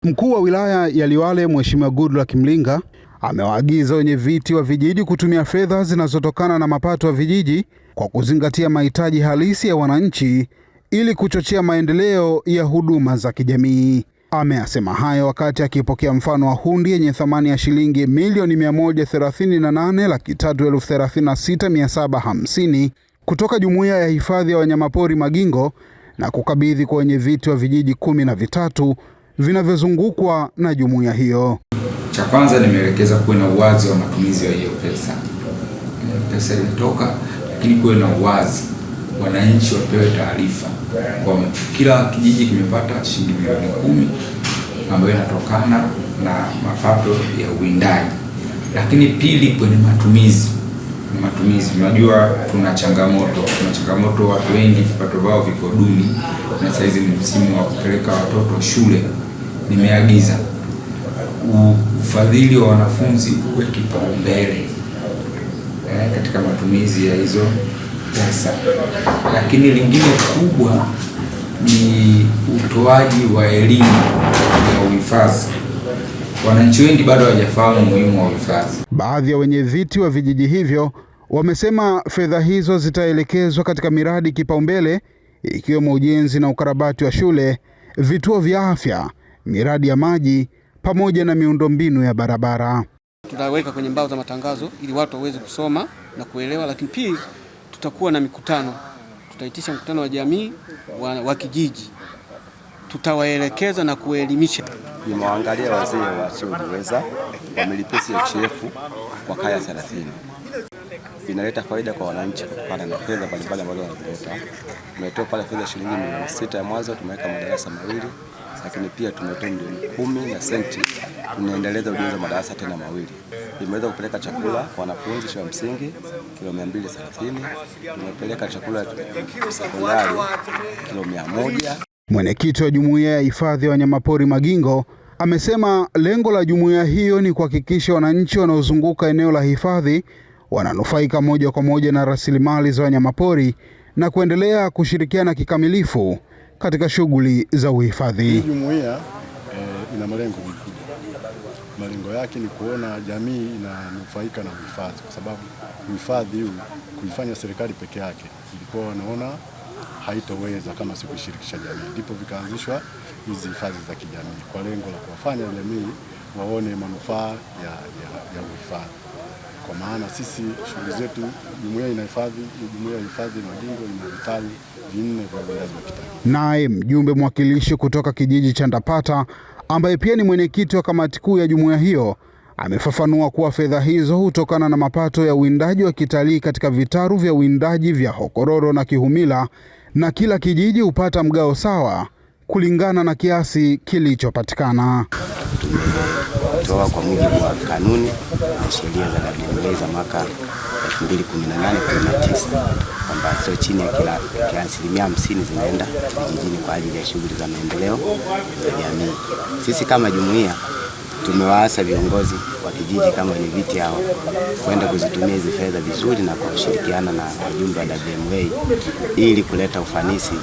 Mkuu wa wilaya ya Liwale Mheshimiwa Goodluck Mlinga amewaagiza wenye viti wa vijiji kutumia fedha zinazotokana na mapato ya vijiji kwa kuzingatia mahitaji halisi ya wananchi ili kuchochea maendeleo ya huduma za kijamii. Ameyasema hayo wakati akipokea mfano wa hundi yenye thamani ya shilingi milioni 138,336,750 kutoka Jumuiya ya Hifadhi ya Wanyamapori Magingo na kukabidhi kwa wenye viti wa vijiji 13 vinavyozungukwa na jumuiya hiyo. Cha kwanza nimeelekeza kuwe na uwazi wa matumizi ya hiyo pesa. Pesa ilitoka, lakini kuwe na uwazi, wananchi wapewe taarifa kwa kila kijiji kimepata shilingi milioni 10 ambayo inatokana na mapato ya uwindaji. Lakini pili, kwenye matumizi. Unajua tuna changamoto, watu wengi vipato vao viko duni, na sasa hizi ni msimu wa kupeleka watoto shule. Nimeagiza ufadhili wa wanafunzi uwe kipaumbele katika matumizi ya hizo pesa. Lakini lingine kubwa ni utoaji wa elimu ya uhifadhi. Wananchi wengi bado hawajafahamu umuhimu wa uhifadhi. Baadhi ya wenye viti wa vijiji hivyo wamesema fedha hizo zitaelekezwa katika miradi kipaumbele ikiwemo ujenzi na ukarabati wa shule, vituo vya afya, miradi ya maji pamoja na miundombinu ya barabara. Tutaweka kwenye mbao za matangazo ili watu waweze kusoma na kuelewa, lakini pia tutakuwa na mikutano. Tutaitisha mkutano wa jamii wa kijiji. Tutawaelekeza na kuelimisha. Nimewaangalia wazee wasioweza wamelipia CHF kwa kaya 30. Inaleta faida kwa wananchi kutokana na fedha mbalimbali ambazo wanapata. Tumetoa pale fedha shilingi milioni 6 ya mwanzo, tumeweka madarasa mawili, lakini pia tumetoa milioni 10 na senti, tunaendeleza ujenzi wa madarasa tena mawili. Imeweza kupeleka chakula kwa wanafunzi shule ya msingi kilo 230, tumepeleka chakula sekondari kilo 100. Mwenyekiti wa Jumuiya ya Hifadhi ya Wanyamapori Magingo amesema lengo la jumuiya hiyo ni kuhakikisha wananchi wanaozunguka eneo la hifadhi wananufaika moja kwa moja na rasilimali za wanyamapori na kuendelea kushirikiana kikamilifu katika shughuli za uhifadhi. Jumuiya ina malengo makubwa. Malengo yake ni kuona jamii inanufaika na uhifadhi, kwa sababu uhifadhi huu kuifanya serikali peke yake ilikuwa wanaona haitoweza kama si kushirikisha jamii. Ndipo vikaanzishwa hizi hifadhi za kijamii kwa lengo la kuwafanya jamii waone manufaa ya uhifadhi. Kwa maana sisi shughuli zetu, jumuiya ya hifadhi Magingo ina vitalu 4 vya uwindaji wa kitalii. Naye mjumbe mwakilishi kutoka kijiji cha Ndapata ambaye pia ni mwenyekiti wa kamati kuu ya jumuiya hiyo amefafanua kuwa fedha hizo hutokana na mapato ya uwindaji wa kitalii katika vitaru vya uwindaji vya Hokororo na Kihumila, na kila kijiji hupata mgao sawa kulingana na kiasi kilichopatikana. Tumetoa kwa mujibu wa kanuni na sheria za WMA za mwaka 2018-19 kwamba sio chini ya asilimia 50 zinaenda vijijini kwa ajili ya shughuli za maendeleo ya jamii. Sisi kama jumuiya tumewaasa viongozi wa kijiji kama wenye viti hao kwenda kuzitumia hizi fedha vizuri na kwa kushirikiana na wajumbe wa WMA ili kuleta ufanisi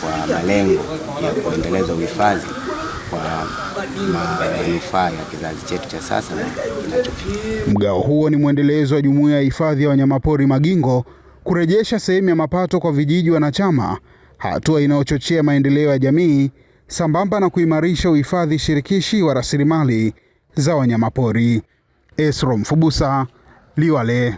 kwa malengo ya kuendeleza uhifadhi kwa manufaa ya kizazi chetu cha sasa na kinachopita. Mgao huo ni mwendelezo wa Jumuiya ya Hifadhi ya Wanyamapori Magingo kurejesha sehemu ya mapato kwa vijiji wanachama, hatua inayochochea maendeleo ya jamii sambamba na kuimarisha uhifadhi shirikishi wa rasilimali za wanyamapori. Esrom Fubusa, Liwale.